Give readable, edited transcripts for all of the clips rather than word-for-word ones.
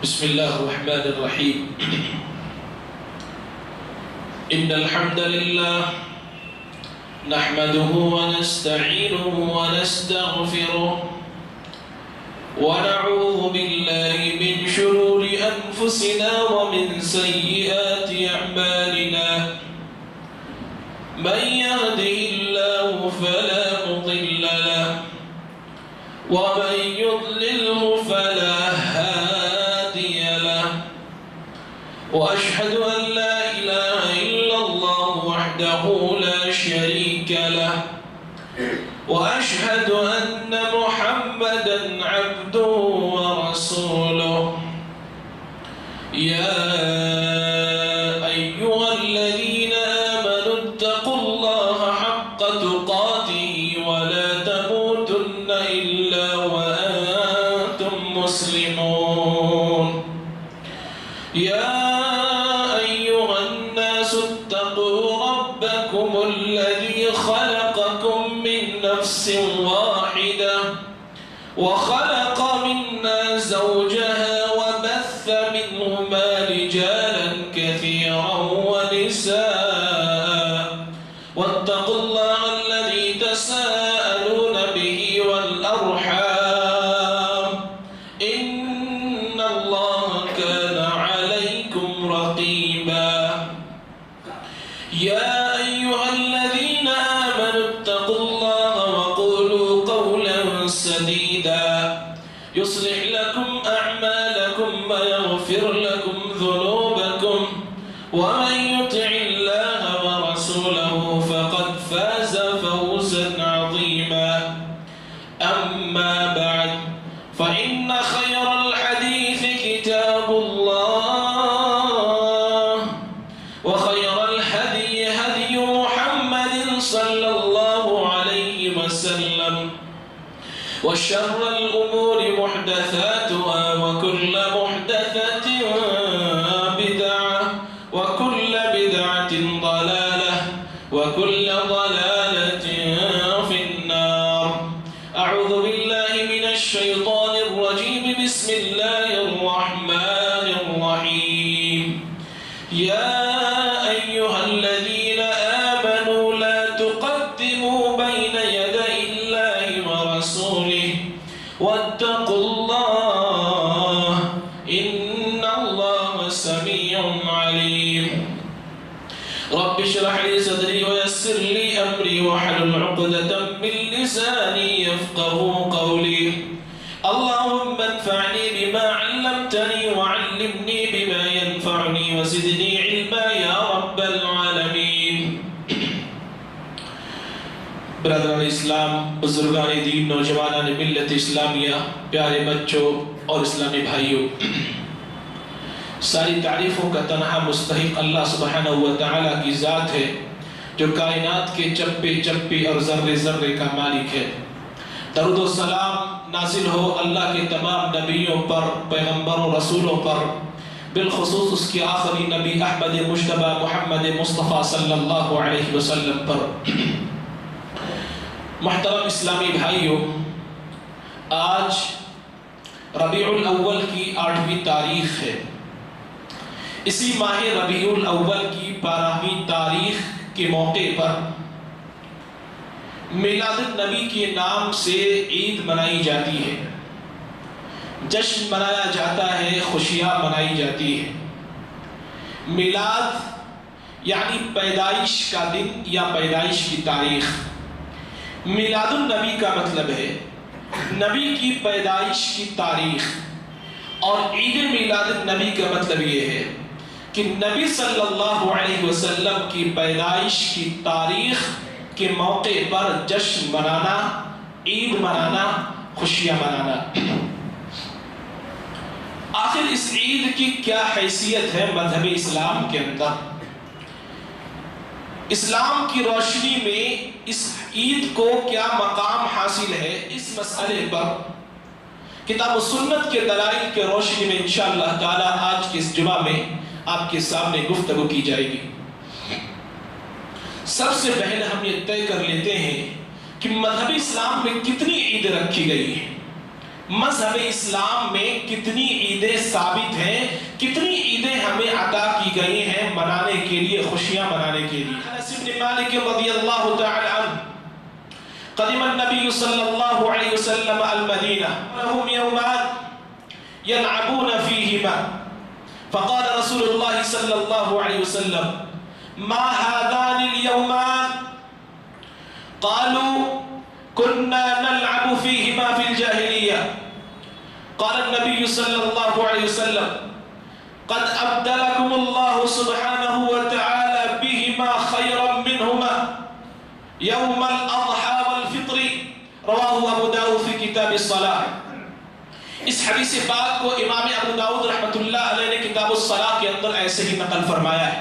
بسم الله الرحمن الرحيم. إن الحمد لله نحمده ونستعينه ونستغفره ونعوذ بالله من شرور أنفسنا ومن سيئات أعمالنا. من يهده الله فلا مضل له ومن يضلله فلا هادي له. وأشهد أن لا إله إلا الله وحده لا شريك له وأشهد أن محمدا عبده ورسوله. يا أيها الذين آمنوا اتقوا الله حق تقاته ولا تموتن إلا وأنتم مسلمون. يا أيها الناس اتقوا ربكم الذي خلقكم من نفس واحدة وخلق منها زوجها وبث منهما رجالا كثيرا ونساء واتقوا الله الذي تساءلون به والأرحام إن الله كان عليكم رقيبا. يا أيها الذين آمنوا اتقوا الله وقولوا قولا سديدا يصلح لكم أعمالكم ويغفر لكم ذنوبكم ومن يطع الله ورسوله فقد فاز فوزا عظيما. أما بعد فإن خير الحديث كتاب الله وخير الهدي هدي محمد صلى الله عليه وسلم وشر الأمور محدثاتها وكل محدثة بدعة وكل بدعة ضلالة وكل ضلالة في النار. أعوذ بالله من الشيطان الرجيم. بسم الله الرحمن الرحيم. يا أيها الذين آمنوا لا تقدموا بين يدي الله ورسوله واتقوا الله إن الله سميع عليم. رب اشرح لي صدري ويسر لي أمري واحلل عقدة من لساني يفقهوا قولي. اللهم انفعني بما علمتني وعلمني بما ينفعني وزدني علما يا رب العالمين. برادران اسلام، بزرگان دین، نوجوانان ملت اسلامیہ، پیارے بچوں اور اسلامی بھائیوں، ساری تعریفوں کا تنہا مستحق اللہ سبحانہ و تعالیٰ کی ذات ہے جو کائنات کے چپے چپے اور ذرے ذرے کا مالک ہے۔ درود و سلام نازل ہو اللہ کے تمام نبیوں پر، پیغمبروں، رسولوں پر، بالخصوص اس کے آخری نبی احمد مجتبی محمد مصطفیٰ صلی اللہ علیہ وسلم پر۔ محترم اسلامی بھائیوں، آج ربیع الاول کی 8ویں تاریخ ہے۔ اسی ماہ ربیع الاول کی 12ویں تاریخ کے موقع پر میلاد النبی کے نام سے عید منائی جاتی ہے، جشن منایا جاتا ہے، خوشیاں منائی جاتی ہے۔ میلاد یعنی پیدائش کا دن یا پیدائش کی تاریخ۔ میلاد النبی کا مطلب ہے نبی کی پیدائش کی تاریخ، اور عید میلاد النبی کا مطلب یہ ہے کہ نبی صلی اللہ علیہ وسلم کی پیدائش کی تاریخ کے موقع پر جشن منانا، عید منانا، خوشیاں منانا۔ آخر اس عید کی کیا حیثیت ہے مذہب اسلام کے اندر؟ اسلام کی روشنی میں اس عید کو کیا مقام حاصل ہے، اس مسئلے پر کتاب و سنت کے دلائل کے روشنی میں انشاءاللہ تعالی آج کے اس جمعہ میں آپ کے سامنے گفتگو کی جائے گی۔ سب سے پہلے ہم یہ طے کر لیتے ہیں کہ مذہب اسلام میں کتنی عید رکھی گئی ہے۔ مذہب اسلام میں کتنی عیدیں ثابت ہیں، کتنی عیدیں ہمیں عطا کی گئی ہیں منانے کے لیے، خوشیاں منانے کے لیے۔ انس بن مالک رضی اللہ تعالی عنہ قدم النبی صلی اللہ علیہ وسلم المدینہ لهم یومان يلعبون فیہما فقال رسول اللہ صلی اللہ علیہ وسلم ما هذان اليومان قالوا كنا نلعب فيهما في الجاهلية قال النبي صلى الله عليه وسلم قد أبدلكم الله سبحانه وتعالى بهما خيرا منهما يوم الأضحى والفطر رواه أبو داود في كتاب الصلاة۔ اس حدیث پاک کو امام ابو داود رحمۃ اللہ علیہ نے کتاب الصلاة کے اندر ایسے ہی نقل فرمایا ہے۔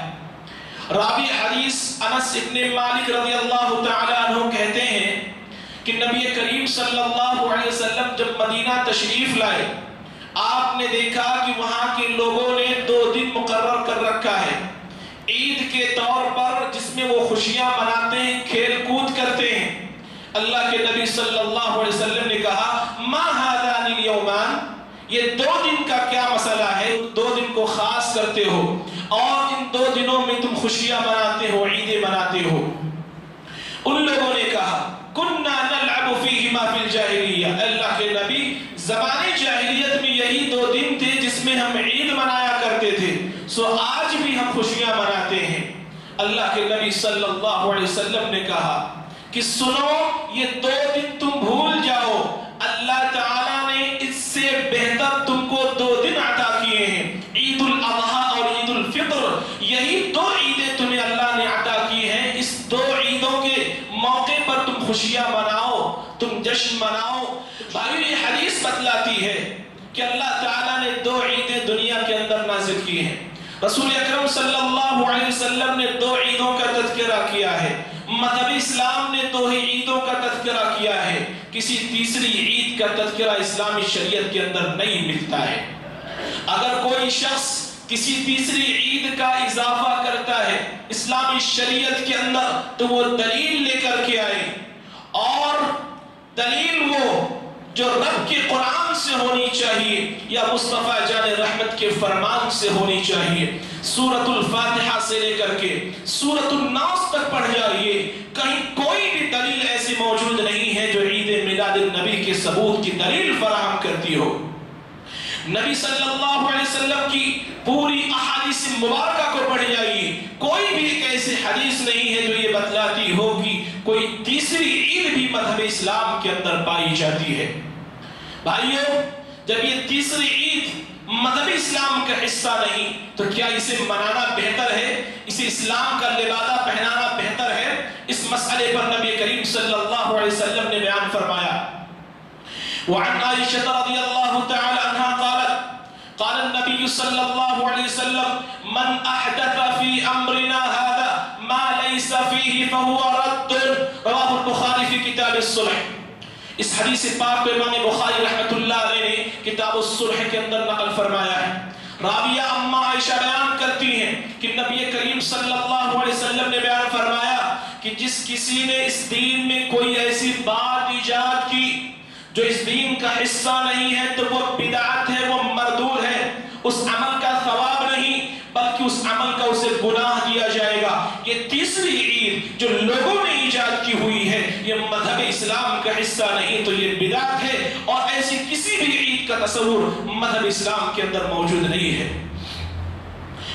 راوی حدیث انس ابن مالک رضی اللہ تعالی عنہ کہتے ہیں کہ نبی کریم صلی اللہ علیہ وسلم جب مدینہ تشریف لائے، آپ نے دیکھا کہ وہاں کے لوگوں نے 2 دن مقرر کر رکھا ہے عید کے طور پر، جس میں وہ خوشیاں مناتے ہیں، کھیل کود کرتے ہیں۔ اللہ کے نبی صلی اللہ علیہ وسلم نے کہا ما هذان اليومان، یہ 2 دن کا کیا مسئلہ ہے، 2 دن کو خاص کرتے ہو اور ان 2 دنوں میں تم خوشیاں مناتے ہو، عیدیں مناتے ہو۔ ان لوگوں نے کہا کننا نلعب فیہما فی الجاہلیہ، اللہ کے نبی زمانے جاہلیت میں یہی 2 دن تھے جس میں ہم عید منایا کرتے تھے، سو آج بھی ہم خوشیاں مناتے ہیں۔ اللہ کے نبی صلی اللہ علیہ وسلم نے کہا کہ سنو، یہ 2 دن تم بھول جاؤ، اللہ تعالیٰ نے اس سے بہتر تم کو 2 دن عطا کیے ہیں، عید الاضحیٰ اور عید الفطر، یہی 2 عیدیں تمہیں اللہ نے عطا کی ہیں۔ اس 2 عیدوں کے موقع پر تم خوشیاں مناؤ، تم جشن مناؤ۔ بھائیو، یہ حدیث بتلاتی ہے کہ اللہ تعالیٰ نے 2 عیدیں دنیا کے اندر نازل کی ہیں۔ رسول اکرم صلی اللہ علیہ وسلم نے 2 عیدوں کا تذکرہ کیا ہے، مذہب اسلام نے 2 ہی عیدوں کا تذکرہ کیا ہے، کسی تیسری عید کا تذکرہ اسلامی شریعت کے اندر نہیں ملتا ہے۔ اگر کوئی شخص کسی تیسری عید کا اضافہ کرتا ہے اسلامی شریعت کے اندر تو وہ دلیل لے کر کے آئے، اور دلیل وہ جو رب کے قرآن سے ہونی چاہیے یا مصطفیٰ جان رحمت کے فرمان سے ہونی چاہیے۔ سورۃ الفاتحہ سے لے کر کے سورۃ الناس تک پڑھ جائیے، کہیں کوئی بھی دلیل ایسی موجود نہیں ہے جو عید میلاد النبی کے ثبوت کی دلیل فراہم کرتی ہو۔ نبی صلی اللہ علیہ وسلم کی پوری احادیث مبارکہ کو پڑھ جائیے، کوئی بھی ایک ایسی حدیث نہیں ہے جو یہ بتلاتی ہو کہ کوئی تیسری عید بھی مذہب اسلام کے اندر پائی جاتی ہے۔ بھائیو، جب یہ تیسری عید مذہب اسلام کا حصہ نہیں تو کیا اسے منانا بہتر ہے، اسے اسلام کا لبادہ پہنانا بہتر ہے؟ اس مسئلے پر نبی کریم صلی اللہ علیہ وسلم نے بیان فرمایا۔ وعن عائشة رضی اللہ تعالی عنہ قالت قال النبي صلى الله عليه وسلم من احدث في امرنا هذا ما ليس فيه فهو رد، رواه البخاری في کتاب الصلح۔ اس حدیث پاک کو امام بخاری رحمۃ اللہ علیہ نے کتاب الصلح کے اندر نقل فرمایا ہے۔ راویہ اما عائشہ بیان کرتی ہیں کہ نبی کریم صلی اللہ علیہ وسلم نے بیان فرمایا کہ جس کسی نے اس دین میں کوئی ایسی بات ایجاد کی جو اس دین کا حصہ نہیں ہے تو وہ بدعت ہے، وہ مردود ہے، اس عمل کا ثواب نہیں بلکہ اس عمل کا اسے گناہ دیا جائے گا۔ یہ تیسری عید جو لوگوں نے ایجاد کی ہوئی ہے یہ مذہب اسلام کا حصہ نہیں تو یہ بدعت ہے، اور ایسی کسی بھی عید کا تصور مذہب اسلام کے اندر موجود نہیں ہے۔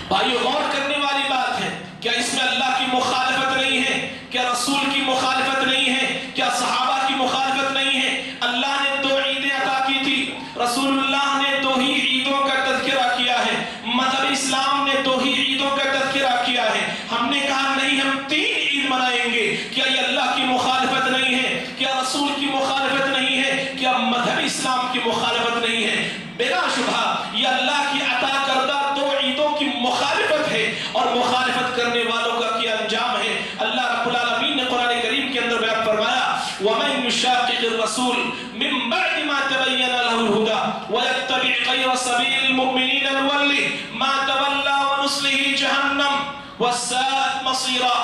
بھائیو، غور کرنے والی بات ہے، کیا اس میں اللہ کی مخالفت نہیں ہے؟ کیا رسول کی مخالفت نہیں ہے؟ کیا صحابہ کی مخالفت نہیں ہے؟ اللہ نے 2 عیدیں عطا کی تھی، رسول اللہ نے 2 ہی عیدوں کا تذکرہ کیا ہے، مذہب اسلام نے 2 ہی عیدوں کا تذکرہ کیا ہے، ہم نے کہا نہیں ہم 3 عید منائیں گے۔ کیا یہ اللہ کی مخالفت نہیں ہے؟ کیا رسول کی مخالفت نہیں ہے؟ کیا مذہب اسلام کی مخالفت نہیں ہے؟ بلا شبہ یہ اللہ کی عطا کردہ 2 عیدوں کی مخالفت ہے، اور مخالفت کرنے والوں کا کیا انجام ہے؟ اللہ رب العالمین نے قرآن کریم کے اندر بیان فرمایا وَمَن يُشَاقِقِ الرَّسُولِ مِن بَعْدِ مَا تَبَيَّنَ لَهُ الْهُدَى وَيَتَّبِعْ غَيْرَ سَبِيلِ الْمُؤْمِنِينَ نُوَلِّهُ مَا تَوَلَّىٰ وَنُصْلِهِ جَهَنَّمَ وَسَاءَتْ مَصِيرًا۔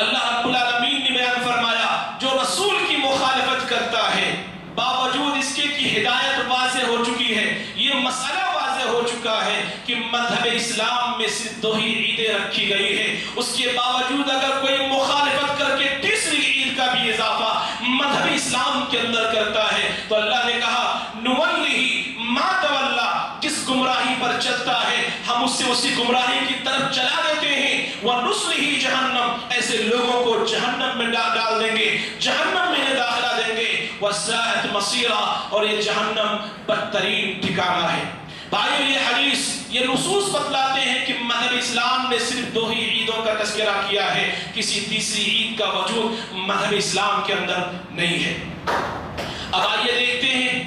اللہ رب العالمین نے بیان فرمایا جو رسول کی مخالفت کرتا ہے باوجود اس کے کی ہدایت واضح ہو چکی ہے، یہ مسئلہ واضح ہو چکا ہے کہ مذہب اسلام میں صرف 2 ہی عیدیں رکھی گئی ہے۔ اس کے باوجود اگر کوئی مخالفت کر کے تیسری عید کا بھی اضافہ مذہب اسلام کے اندر کرتا ہے تو اللہ نے کہا نُوَلِّهِ مَا تَوَلَّى، جس گمراہی پر چلتا ہے ہم اسے اسی گمراہی کی طرف چلا دیتے ہیں، وَنُصْلِهِ جہنم، ایسے لوگوں کو جہنم میں ڈال دیں گے، جہنم میں داخلہ دیں گے، وَسَاءَتْ مَصِيرًا، اور یہ جہنم بدترین ٹھکانہ ہے۔ بھائیو یہ حدیث، یہ نصوص بتلاتے ہیں کہ مذہب اسلام نے صرف 2 ہی عیدوں کا تذکرہ کیا ہے، کسی تیسری عید کا وجود مذہب اسلام کے اندر نہیں ہے۔ اب آئیے دیکھتے ہیں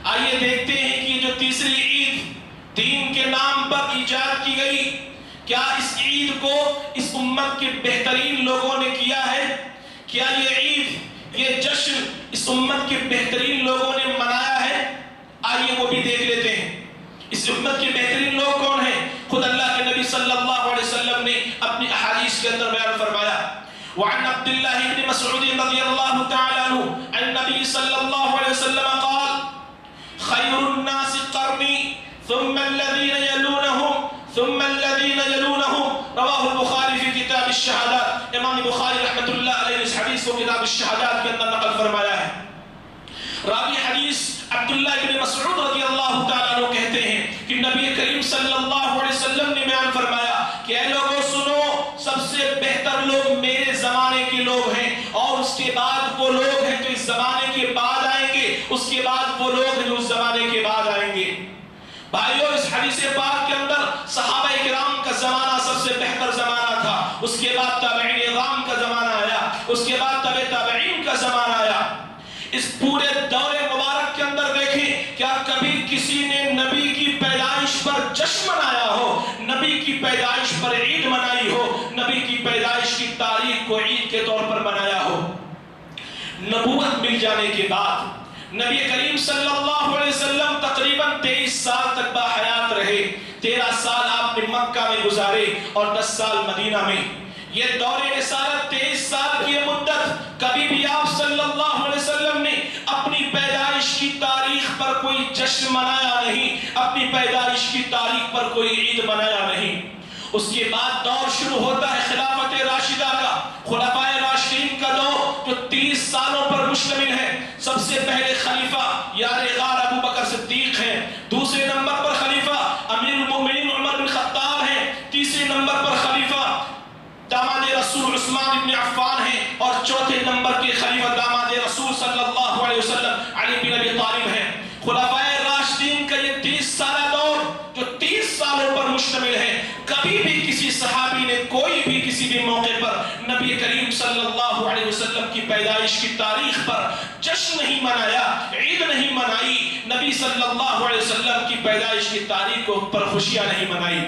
کہ یہ جو تیسری عید دین کے نام پر ایجاد کی گئی، کیا اس عید کو اس امت کے بہترین لوگوں نے کیا ہے؟ کیا یہ عید، یہ جشن اس امت کے بہترین لوگوں نے منایا ہے؟ آئیے وہ بھی دیکھ لیتے ہیں۔ اس امت کے بہترین لوگ کون ہیں؟ خود اللہ کے نبی صلی اللہ علیہ وسلم نے اپنی احادیث کے اندر بیان فرمایا۔ وعن عبد الله بن مسعود رضي الله تعالى عنه عن النبي صلى الله عليه وسلم قال خير الناس قرني ثم الذين يلونهم ثم الذين يلونهم، رواه البخاری في كتاب الشهادات۔ امام بخاری رحمۃ اللہ علیہ اس حدیث کو کتاب الشہادات کے اندر نقل فرمایا ہے۔ راوی حدیث عبداللہ بن مسعود رضی اللہ تعالیٰ عنہ کہتے ہیں کہ نبی کریم صلی اللہ علیہ وسلم نے بیان فرمایا کہ اے لوگوں سنو، سب سے بہتر لوگ میرے زمانے کے لوگ ہیں، اور اس کے بعد وہ لوگ ہیں جو اس زمانے کے بعد آئیں گے، اس کے بعد وہ لوگ ہیں جو اس زمانے کے بعد آئیں گے۔ بھائیو اس حدیث پاک کے اندر صحابہ کرام کا زمانہ سب سے بہتر زمانہ تھا، اس کے بعد تابعین کرام کا زمانہ آیا، اس کے بعد تبع تابعین کا زمانہ آیا۔ اس پورے دور مبارک کے اندر دیکھیں، کیا کبھی کسی نے نبی کی پیدائش پر جشن منایا ہو، نبی کی پیدائش پر عید منائی ہو، نبی کی پیدائش کی تاریخ کو عید کے طور پر منایا ہو؟ نبوت مل جانے کے بعد نبی کریم صلی اللہ علیہ وسلم تقریباً 23 سال تک باحیات رہے۔ 13 سال آپ نے مکہ میں گزارے اور 10 سال مدینہ میں۔ یہ دور رسالت 23 سال کی مدت، کبھی بھی آپ صلی اللہ علیہ وسلم نے اپنی پیدائش کی تاریخ پر کوئی جشن منایا نہیں، اپنی پیدائش کی تاریخ پر کوئی عید منایا نہیں۔ اس کے بعد دور شروع ہوتا ہے خلافت راشدہ کا، خلفائے راشدین کا دور جو 30 سالوں پر مشتمل ہے۔ سب سے پہلے خلیفہ یار غار ابو بکر صدیق ہیں، دوسرے نمبر پر خلیفہ امیر المومنین عمر بن خطاب ہیں، تیسرے نمبر پر خلیفہ داماد رسول عثمان بن عفان ہیں، اور چوتھے نمبر کے خلیفہ داماد رسول صلی اللہ علیہ وسلم علی بن ابی طالب ہیں۔ خلفائے راشدین کا یہ 30 سالہ دور جو 30 سالوں پر مشتمل ہے، کبھی بھی کسی صحابی نے کوئی بھی کسی بھی موقع پر نبی کریم صلی اللہ علیہ وسلم کی پیدائش کی تاریخ پر جشن نہیں منایا، عید نہیں منائی، نبی صلی اللہ علیہ وسلم کی پیدائش کی تاریخ پر خوشیاں نہیں منائی۔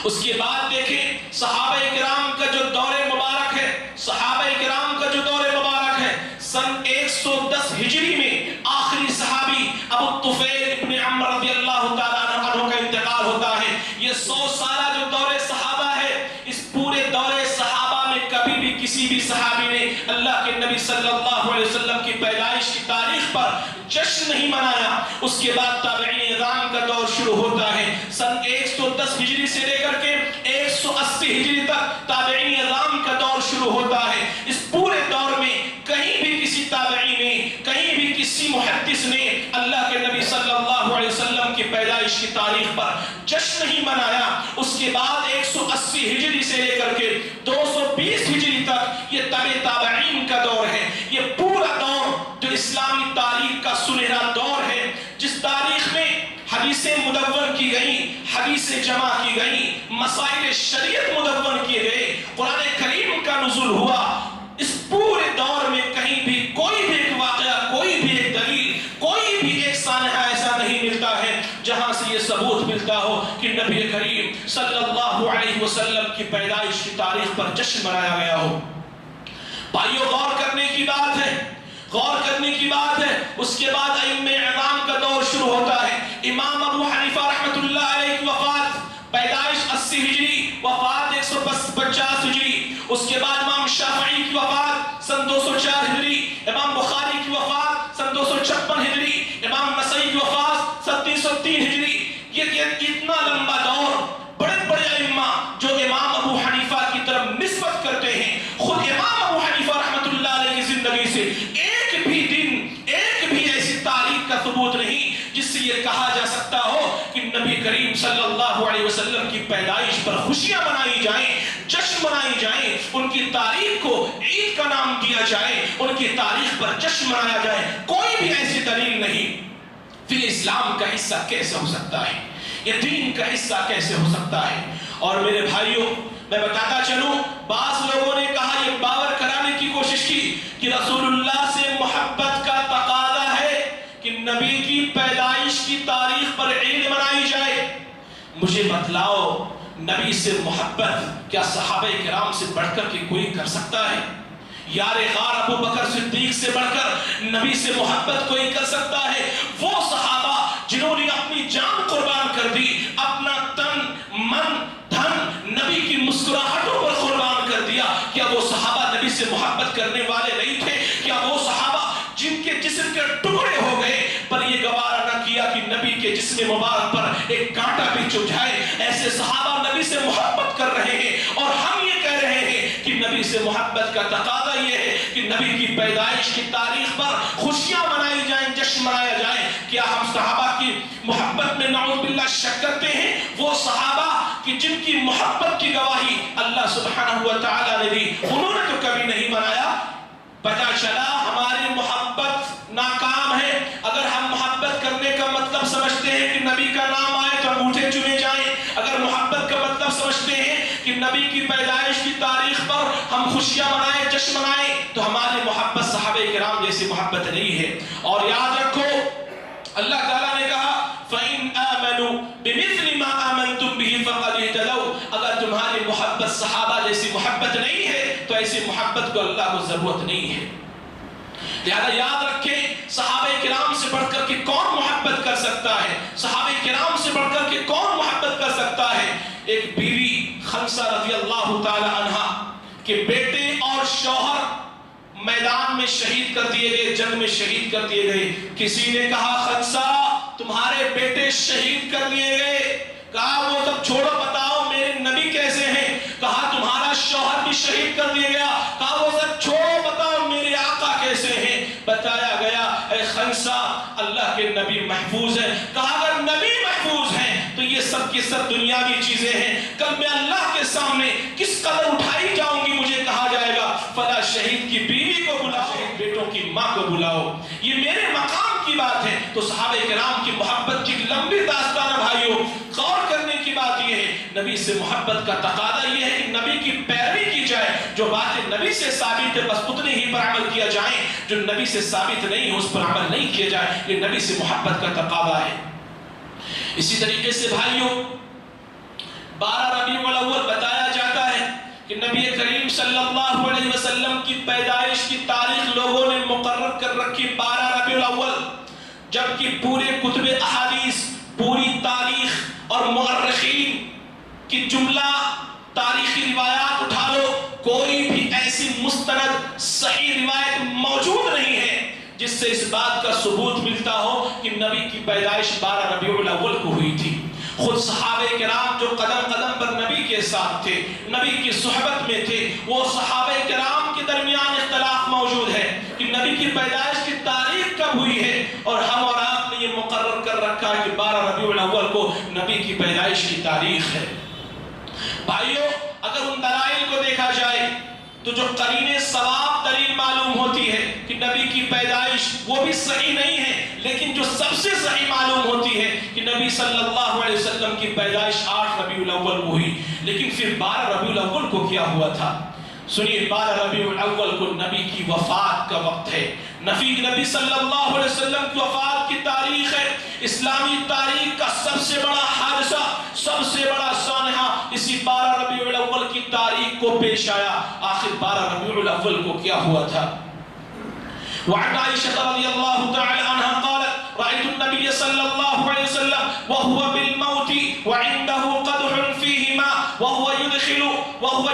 اس کے بعد دیکھیں صحابہ کرام کا جو دور مبارک ہے، صحابہ کرام کا جو دور مبارک ہے، سن 110 ہجری میں آخری صحابی ابو الطفیل ابن عمر رضی اللہ تعالیٰ عنہ کا انتقال ہوتا ہے۔ یہ 100 سالہ جو دور صحابہ ہے، اس پورے دور صحابہ میں کبھی بھی کسی بھی صحابی نے اللہ کے نبی صلی اللہ علیہ وسلم کی پیدائش کی تاریخ پر جشن نہیں منایا۔ اس کے بعد تابعین کرام کا دور شروع ہوتا ہے، سن 110 ہجری سے لے کر کے 180 ہجری تک تابعین کرام کا دور شروع ہوتا ہے۔ اس پورے دور میں کہیں بھی کسی تابعی نے، کہیں بھی کسی محدث نے اللہ کے نبی صلی اللہ علیہ وسلم کی پیدائش کی تاریخ پر جشن نہیں منایا۔ اس کے بعد 180 ہجری سے لے کر کے 220 ہجری تک یہ تبع تابعین کا دور ہے۔ یہ پورا دور جو اسلامی تاریخ کا سنہرا دور ہے، جس تاریخ میں حدیثیں مدون کی گئیں، حدیثیں جمع کی گئیں، مسائل شریعت مدون کیے گئے، قرآن کریم کا نزول ہوا۔ اس پورے دور میں کہیں بھی کوئی بھی ایک واقعہ، کوئی بھی ایک دلیل، کوئی بھی ایک سانحہ ایسا نہیں ملتا ہے جہاں سے یہ ثبوت ملتا ہو کہ نبی کریم صلی اللہ علیہ وسلم کی پیدائش کی تاریخ پر جشن منایا گیا ہو۔ بھائیو غور کرنے کی بات ہے، غور کرنے کی بات ہے۔ اس کے بعد ائمہ اعظام کا دور شروع ہوتا ہے۔ امام ابو حنیفہ رحمۃ اللہ علیہ کی وفات پیدائش 80 ہجری، وفات 150 ہجری۔ اس کے بعد امام شافعی کی وفات سن 204 ہجری، امام بخاری کی وفات سن 256 ہجری، 103 ہجری، یہ اتنا لمبا دور، بڑے بڑے ائمہ جو امام ابو حنیفہ کی طرف نسبت کرتے ہیں، خود امام ابو حنیفہ رحمۃ اللہ علیہ کی زندگی سے ایک بھی دن، ایک بھی ایسی تاریخ کا ثبوت نہیں جس سے یہ کہا جا سکتا ہو کہ نبی کریم صلی اللہ علیہ وسلم کی پیدائش پر خوشیاں منائی جائیں، جشن منائی جائیں، ان کی تاریخ کو عید کا نام دیا جائے، ان کی تاریخ پر جشن منایا جائے، کوئی بھی ایسی دلیل نہیں۔ پھر اسلام کا حصہ کیسے ہو سکتا ہے؟ یہ دین کا حصہ کیسے ہو سکتا ہے؟ اور میرے بھائیوں، میں بتاتا چلوں، بعض لوگوں نے کہا، یہ باور کرانے کی کوشش کی کہ رسول اللہ سے محبت کا تقاضا ہے کہ نبی کی پیدائش کی تاریخ پر عید منائی جائے۔ مجھے بتلاؤ، نبی سے محبت کیا صحابہ کرام سے بڑھ کر کے کوئی کر سکتا ہے؟ یار غار ابو بکر صدیق سے بڑھ کر نبی سے محبت کوئی کر سکتا ہے؟ وہ صحابہ جنہوں نے اپنی جان قربان کر دی، اپنا تن من دھن نبی کی مسکراہٹوں پر قربان کر دیا، کیا وہ صحابہ نبی سے محبت کرنے والے نہیں تھے؟ کیا وہ صحابہ جن کے جسم کے ٹکڑے ہو گئے پر یہ گوارا نہ کیا کہ نبی کے جسم مبارک پر ایک کانٹا بھی چبھ جائے؟ ایسے صحابہ نبی سے محبت کر رہے ہیں، اور ہم یہ کہہ رہے ہیں کہ نبی سے محبت کا تقاضا یہ ہے کہ نبی کی پیدائش کی تاریخ پر خوشیاں منائی جائیں، جشن منایا جائے۔ کیا ہم صحابہ کی محبت میں نعوذ باللہ شک کرتے ہیں؟ وہ صحابہ کہ جن کی محبت کی گواہی اللہ سبحانہ و تعالی نے دی، انہوں نے تو کبھی نہیں منایا۔ پتہ چلا ہماری محبت ناکام ہے اگر ہم محبت کرنے کا مطلب سمجھتے ہیں کہ نبی کا نام آئے تو انگوٹھے چومے جائیں، اگر محبت کا مطلب سمجھتے ہیں کہ نبی کی پیدائش کی تاریخ پر ہم خوشیاں منائیں، جشن منائیں، تو ہماری محبت صحابہ کرام جیسی محبت نہیں ہے۔ اور یاد رکھو، اللہ تعالیٰ نے کہا فَإِنْ آمَنُوا بِمِثْلِ مَا آمَنْتُمْ بِهِ فَقَدِ اهْتَدَوْا، اگر تمہاری محبت صحابہ جیسی محبت نہیں ہے تو ایسی محبت کو اللہ کو ضرورت نہیں ہے۔ لہذا یاد رکھیں، صحابہ کرام سے بڑھ کر کے کون محبت کر سکتا ہے؟ صحابہ کرام سے بڑھ کر کے کون محبت کر سکتا ہے؟ ایک بیوی خنسہ رضی اللہ تعالی عنہا کے بیٹے اور شوہر میدان میں شہید کر دیے گئے، جنگ میں شہید کر دیے گئے۔ کسی نے کہا خنسہ تمہارے بیٹے شہید کر دیے گئے، کہا وہ سب چھوڑو، بتاؤ میرے نبی کیسے ہیں؟ کہا تمہارا شوہر بھی شہید کر دیا گیا، کہا وہ سب چھوڑو، بتاؤ میرے آقا کیسے ہیں؟ بتایا گیا اے خنسہ اللہ کے نبی محفوظ ہیں۔ کہا اگر نبی محفوظ ہیں تو یہ سب کی سب دنیاوی چیزیں ہیں، کل میں اللہ کے سامنے کس قدر اٹھائی جاؤں گی؟ مجھے کہا جائے گا فلا شہید کی بیوی کو بلاؤ، شہید بیٹوں کی ماں کو بلاؤ، یہ میرے مقام کی بات ہے۔ تو صحابہ کرام کی محبت کی لمبی داستان ہے بھائیوں، غور کرنے کی بات یہ ہے، نبی سے محبت کا تقاضا یہ ہے کہ نبی کی پیروی کی جائے، جو باتیں نبی سے ثابت ہے بس اتنے ہی پر عمل کیا جائیں، جو نبی سے ثابت نہیں اس پر عمل نہیں کیا جائے، یہ نبی سے محبت کا تقاضا ہے۔ اسی طریقے سے بھائیوں 12 ربیع الاول بتایا جاتا ہے کہ نبی کریم صلی اللہ علیہ وسلم کی پیدائش کی تاریخ لوگوں نے مقرر کر رکھی 12 ربیع الاول، جبکہ پورے کتب احادیث، پوری تاریخ اور مؤرخین کی جملہ تاریخی روایات اٹھا لو، کوئی بھی ایسی مستند صحیح روایت موجود نہیں ہے جس سے اس بات کا ثبوت ملتا ہو کہ نبی کی پیدائش 12 ربیع الاول کو ہوئی تھی۔ خود صحابہ کرام جو قدم قدم پر نبی کے ساتھ تھے، نبی کی صحبت میں تھے، وہ صحابہ کرام کے درمیان اختلاف موجود ہے کہ نبی کی پیدائش کی تاریخ کب ہوئی ہے، اور ہم اور آپ نے یہ مقرر کر رکھا ہے کہ 12 ربیع الاول کو نبی کی پیدائش کی تاریخ ہے۔ بھائیوں اگر ان دلائل کو دیکھا جائے تو جو قرین ثواب دلیل معلوم ہوتی ہے کہ نبی کی پیدائش وہ بھی صحیح نہیں ہے، لیکن جو سب سے صحیح معلوم ہوتی ہے کہ نبی صلی اللہ علیہ وسلم کی پیدائش 8 ربیع الاول کو ہوئی، لیکن پھر 12 ربیع الاول کو کیا ہوا تھا؟ سنیے، 12 ربیع الاول کو نبی کی وفات کا وقت ہے، نبی صلی اللہ علیہ وسلم کی وفات کی تاریخ ہے۔ اسلامی تاریخ کا سب سے بڑا حادثہ، سب سے بڑا سانحہ اسی 12 ربیع الاول کی تاریخ کو پیش آیا۔ آخر 12 ربیع الاول کو کیا ہوا تھا؟ وعن عائشة رضي الله تعالى عنها قالت رأيت النبي صلى الله عليه وسلم وهو بالموت وعنده قدح فيه ماء وهو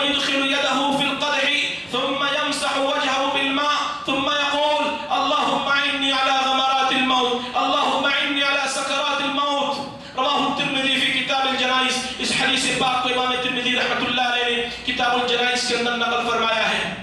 يدخل يده في القدح ثم يمسح وجهه بالماء ثم يقول اللهم أعني على غمرات الموت، اللهم أعني على سكرات الموت۔ حدیث پاک کو امام ترمذی رحمۃ اللہ علیہ نے کتاب الجنائز کے اندر نقل فرمایا ہے۔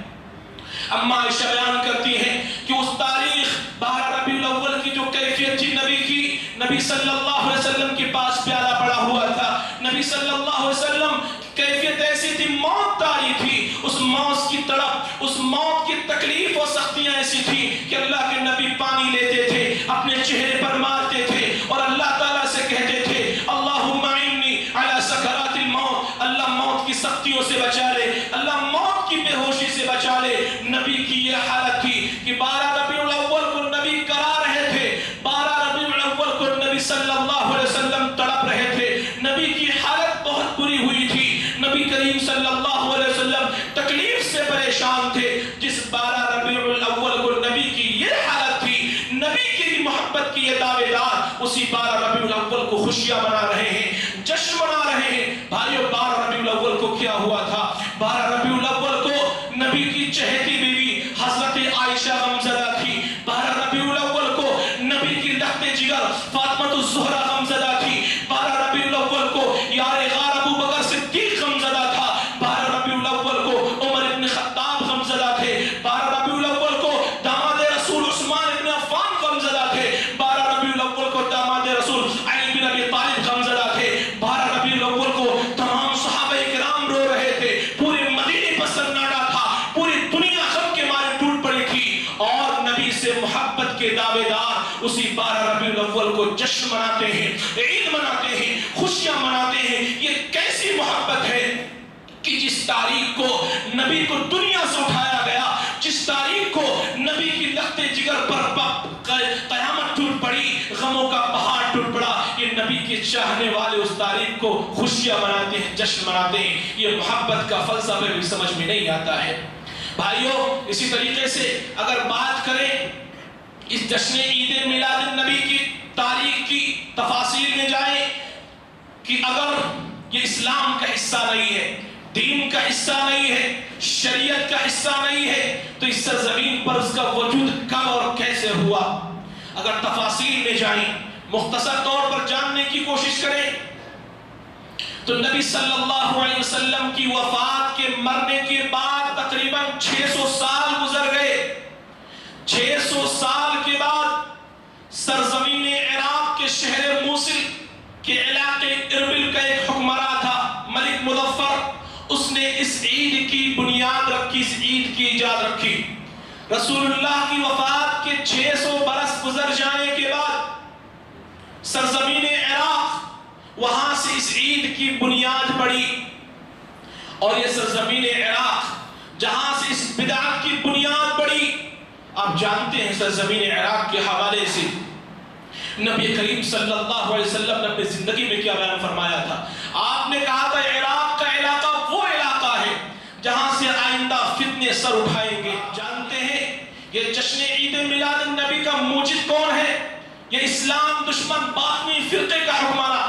اما عائشہ بیان کرتی ہیں کہ اس تاریخ 12 ربیع الاول کی جو کیفیت تھی نبی کی، نبی صلی اللہ علیہ وسلم کے پاس پیالہ پڑا ہوا تھا، نبی صلی اللہ علیہ وسلم کیفیت ایسی تھی، موت طاری تھی، اس موت کی تڑپ، اس موت کی تکلیف و سختیاں ایسی تھی کہ اللہ کے نبی پانی لیتے تھے، اپنے چہرے پر مارتے تھے اور اللہ تعالیٰ سے کہتے تھے اللہم اعنی علی سکرات الموت، اللہ موت کی سختیوں سے بچا لے، اللہ موت کی بے ہوشی سے بچا لے۔ نبی کی یہ حالت تھی کہ 12 ربیع الاول کو نبی کرا رہے تھے، 12 ربیع الاول کو نبی صلی اللہ علیہ وسلم تڑپ رہے تھے، نبی کی حالت بہت بری ہوئی تھی، نبی کریم صلی اللہ علیہ وسلم تکلیف سے پریشان تھے۔ جس 12 ربیع الاول کو نبی کی یہ حالت تھی، نبی کی محبت کی یہ دعوے دار اسی 12 ربیع الاول کو خوشیاں منا رہے ہیں، جشن منا رہے ہیں۔ بھائیو 12 ربیع الاول کو کیا ہوا تھا؟ 12 ربیع الاول کو نبی کی چہیتی بیوی حضرت عائشہ غمزدہ تھی، 12 ربیع الاول کو نبی کی لخت جگر فاطمہ الزہرا غمزدہ تھی، 12 ربیع الاول کو یار غار ابو بکر صدیق غمزدہ تھا، 12 ربیع الاول کو عمر ابن خطاب غمزدہ تھے، 12 ربیع الاول کو داماد رسول عثمان ابن عفان غمزدہ تھے، 12 ربیع الاول کو داماد رسول علی بن ابی طالب غمزدہ تھے، 12 ربیع الاول کو تمام صحابہ کرام رو رہے تھے، پورے مدینے پر سناٹا تھا، پوری دنیا غم کے مارے ٹوٹ پڑی تھی، اور نبی سے محبت کے دعوے دار اسی 12 ربیع الاول کو جشن مناتے ہیں، عید مناتے ہیں، خوشیاں مناتے ہیں۔ یہ کیسی محبت ہے کہ جس تاریخ کو نبی کو دنیا سے اٹھایا گیا، جس تاریخ کو نبی کی لخت جگر پر قیامت ٹوٹ پڑی، غموں کا پہاڑ ٹوٹ پڑا، یہ نبی کے چاہنے والے اس تاریخ کو خوشیاں مناتے ہیں، جشن مناتے ہیں۔ یہ محبت کا فلسفہ بھی سمجھ میں نہیں آتا ہے۔ بھائیو اسی طریقے سے اگر بات کریں اس جشن عید میلاد النبی کی تاریخ کی تفاصیل میں جائیں کہ اگر یہ اسلام کا حصہ نہیں ہے، دین کا حصہ نہیں ہے، شریعت کا حصہ نہیں ہے، تو اس سرزمین پر اس کا وجود کب اور کیسے ہوا؟ اگر تفاصیل میں جائیں، مختصر طور پر جاننے کی کوشش کریں تو نبی صلی اللہ علیہ وسلم کی وفات کے مرنے کے بعد تقریباً 600 سال گزر گئے۔ 600 سال کے بعد سرزمین عراق کے شہر موصل کے علاقے اربل کا ایک حکمراں تھا ملک مظفر، اس نے اس عید کی بنیاد رکھی، اس عید کی ایجاد رکھی۔ رسول اللہ کی وفات کے 600 برس گزر جانے کے بعد سرزمین عراق وہاں سے اس عید کی بنیاد پڑی، اور یہ سرزمین عراق جہاں سے اس بدعت کی بنیاد پڑی، آپ جانتے ہیں سرزمین عراق کے حوالے سے نبی کریم صلی اللہ علیہ وسلم نے اپنی زندگی میں کیا بیان فرمایا تھا؟ آپ نے کہا تھا عراق کا علاقہ وہ علاقہ ہے جہاں سے آئندہ فتنے سر اٹھائیں گے۔ جانتے ہیں یہ جشن عید میلاد النبی کا موجد کون ہے؟ یہ اسلام دشمن باطنی فرقے کا حکمراں،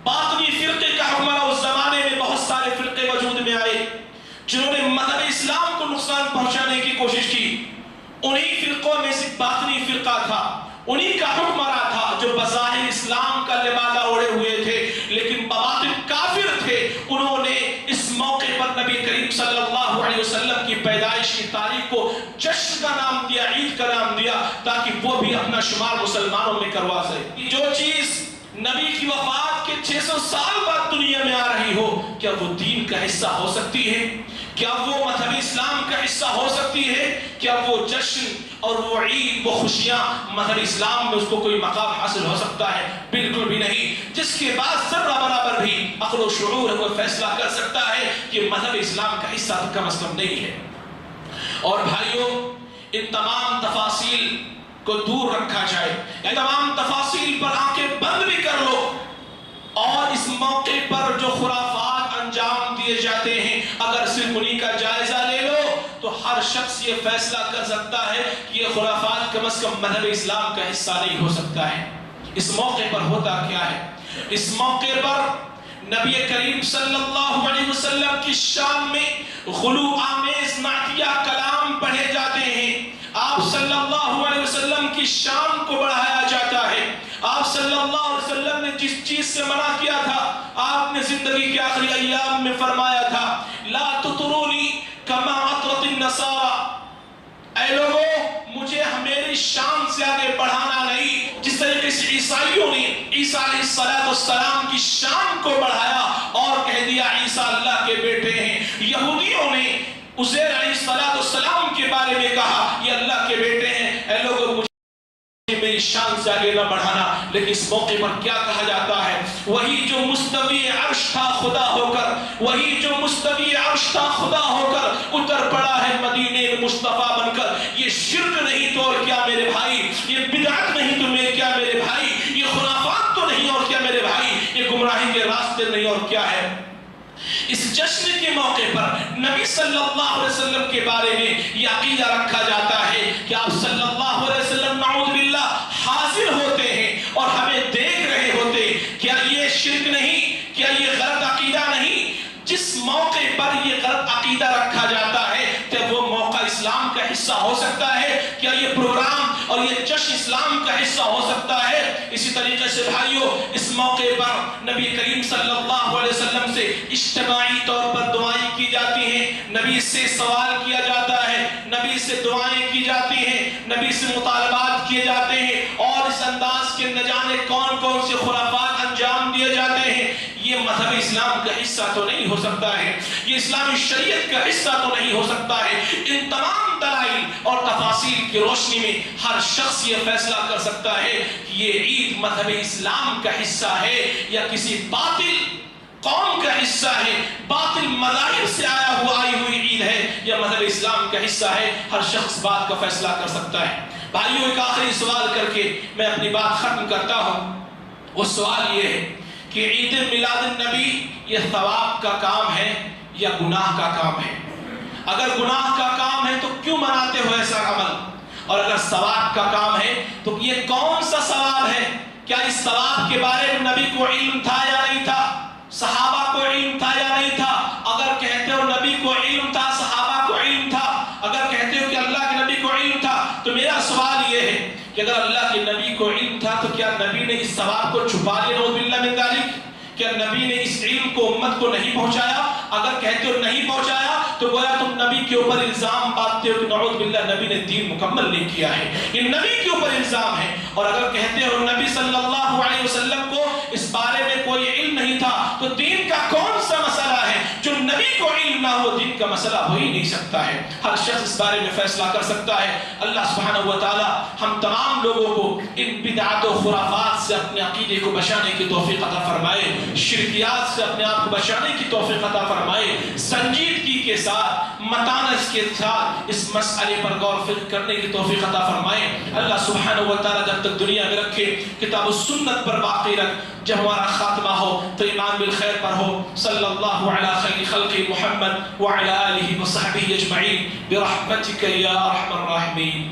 باطنی فرقے کا حکمراں۔ اس زمانے میں بہت سارے فرقے وجود میں آئے جنہوں نے مذہب اسلام کو نقصان پہنچانے کی کوشش کی۔ انہی فرقوں میں سے باطنی فرقہ تھا، انہی کا حکمراں تھا جو بظاہر اسلام کا لبادہ اوڑھے ہوئے تھے لیکن بباطن کافر تھے۔ انہوں نے اس موقع پر نبی کریم صلی اللہ علیہ وسلم کی پیدائش کی تاریخ کو جشن کا نام دیا، عید کا نام دیا، تاکہ وہ بھی اپنا شمار مسلمانوں میں کروا سکے۔ جو چیز نبی کی وفات کے 600 سال بعد دنیا میں آ رہی ہو، کیا وہ دین کا حصہ ہو سکتی ہے؟ کیا وہ مذہب اسلام کا حصہ ہو سکتی ہے؟ کیا وہ جشن اور وہ عید، وہ خوشیاں مذہب اسلام میں اس کو کوئی مقام حاصل ہو سکتا ہے؟ بالکل بھی نہیں۔ جس کے بعد ذرہ برابر بھی عقل و شعور ہے وہ فیصلہ کر سکتا ہے کہ مذہب اسلام کا حصہ تو کم از کم نہیں ہے۔ اور بھائیوں ان تمام تفاصیل کو دور رکھا جائے، ان تمام تفاصیل پر آنکھیں بند بھی کر لو، اور اس موقع پر جو خرافات انجام دیے جاتے ہیں اگر صرف انہی کا جائزہ لے لو تو ہر شخص یہ فیصلہ کر سکتا ہے کہ یہ خرافات کم از کم مذہب اسلام کا حصہ نہیں ہو سکتا ہے۔ اس موقع پر ہوتا کیا ہے؟ اس موقع پر نبی کریم صلی اللہ علیہ وسلم کی شان میں غلو آمیز نعتیہ کلام پڑھے جاتے ہیں، آپ صلی اللہ علیہ وسلم کی شان کو بڑھایا جاتا ہے، آپ صلی اللہ علیہ وسلم نے جس چیز سے منع کیا تھا آپ نے زندگی کے آخری ایام میں فرمایا تھا لا تطرونی کما اطرت النصارى، اے لوگوں مجھے میری شان سے آگے بڑھانا نہیں، جس طریقے سے عیسائیوں نے عیسیٰ علیہ السلام کی شان کو بڑھایا اور کہہ دیا عیسیٰ اللہ کے بیٹے ہیں، یہودیوں نے عزیر علیہ السلام کے بارے میں کہا یہ اللہ کے بیٹے ہیں، اے لوگوں مجھے میری شان سے آگے نہ بڑھانا۔ لیکن اس موقع پر کیا کہا جاتا ہے، وہی جو مستوی عرش تھا خدا ہو کر، وہی جو مستوی عرش تھا خدا ہو کر اتر پڑا ہے مدینے مصطفیٰ بن کر۔ یہ شرک نہیں تو اور کیا میرے بھائی، یہ بدعت نہیں تو کیا میرے بھائی، یہ خرافات تو نہیں اور کیا میرے بھائی، یہ گمراہی کے راستے نہیں اور کیا ہے۔ اس جشن کے موقع پر نبی صلی اللہ علیہ وسلم کے بارے میں یہ عقیدہ رکھا جاتا ہے کہ آپ صلی اللہ علیہ وسلم نعوذ باللہ حاضر ہوتے ہیں اور ہمیں دیکھ رہے ہوتے۔ کیا یہ شرک نہیں، کیا یہ غلط عقیدہ نہیں؟ جس موقع پر یہ غلط عقیدہ رکھا جاتا ہے کہ وہ موقع اسلام کا حصہ ہو سکتا ہے؟ کیا یہ پروگرام اور یہ جشن اسلام کا حصہ ہو سکتا ہے؟ اسی طریقے سے بھائیوں اس موقع پر نبی کریم صلی اللہ علیہ وسلم سے اجتماعی طور پر دعائیں کی جاتی ہیں، نبی سے سوال کیا جاتا ہے، نبی سے دعائیں کی جاتی ہیں، نبی سے مطالبات کیے جاتے ہیں، اور اس انداز کے نہ جانے کون کون سے خرافات انجام دیے جاتے ہیں۔ یہ مذہب اسلام کا حصہ تو نہیں ہو سکتا ہے، یہ اسلامی شریعت کا حصہ تو نہیں ہو سکتا ہے۔ ان تمام دلائل اور تفاصیل کی روشنی میں ہر شخص یہ فیصلہ کر سکتا ہے کہ یہ عید مذہب اسلام کا حصہ ہے یا کسی باطل قوم کا حصہ ہے، باطل مذاہب سے آئی ہوئی عید ہے یا مذہب اسلام کا حصہ ہے۔ ہر شخص بات کا فیصلہ کر سکتا ہے۔ بھائیوں ایک آخری سوال کر کے میں اپنی بات ختم کرتا ہوں۔ وہ سوال یہ ہے کہ عید میلاد النبی یہ ثواب کا کام ہے یا گناہ کا کام ہے؟ اگر گناہ کا کام ہے تو کیوں مناتے ہو ایسا عمل؟ اور اگر ثواب کا کام ہے تو یہ کون سا ثواب ہے؟ کیا اس ثواب کے بارے میں نبی کو علم تھا یا نہیں تھا؟ صحابہ کو علم تھا یا نہیں تھا؟ اگر کہتے ہو نبی کو علم تھا، صحابہ کو علم تھا، اگر کہتے ہو کہ اللہ کے نبی کو علم تھا، تو میرا سوال یہ ہے کہ اگر اللہ کے نبی کو علم تھا تو کیا نبی نے اس ثواب کو چھپا لیا؟ نعوذ باللہ من ذالک، کیا نبی نے اس علم کو امت کو نہیں پہنچایا؟ اگر کہتے ہو نہیں پہنچایا تو گویا تم نبی کے اوپر الزام باندھتے ہو کہ نعوذ باللہ نبی نے دین مکمل نہیں کیا ہے، یہ نبی کے اوپر الزام ہے۔ اور اگر کہتے ہو نبی صلی اللہ علیہ وسلم کو اس بارے میں کوئی علم نہیں تھا تو دین کا کون سا مسئلہ ہے جو نبی کو علم نہ ہو؟ دین کا مسئلہ ہو ہی نہیں سکتا ہے۔ ہر شخص اس بارے میں فیصلہ کر سکتا ہے۔ اللہ سبحانہ و تعالی ہم تمام لوگوں کو ان بدعات و خرافات سے اپنے عقیدے کو بچانے کی توفیق عطا فرمائے، شرکیات سے اپنے آپ کو بچانے کی توفیق عطا فرمائے، سنجیدگی کے ساتھ متانت کے ساتھ اس مسئلے پر غور و فکر کرنے کی توفیق عطا فرمائے۔ اللہ سبحانہ و تعالی جب تک دنیا میں رکھے کتاب و سنت پر باقی رکھ، جب ہمارا خاتمہ ہو تو ایمان بالخیر پر ہو۔ صلی اللہ علی خیر خلق محمد وعلی آلہ وصحبہ اجمعین برحمتک یا ارحم الراحمین۔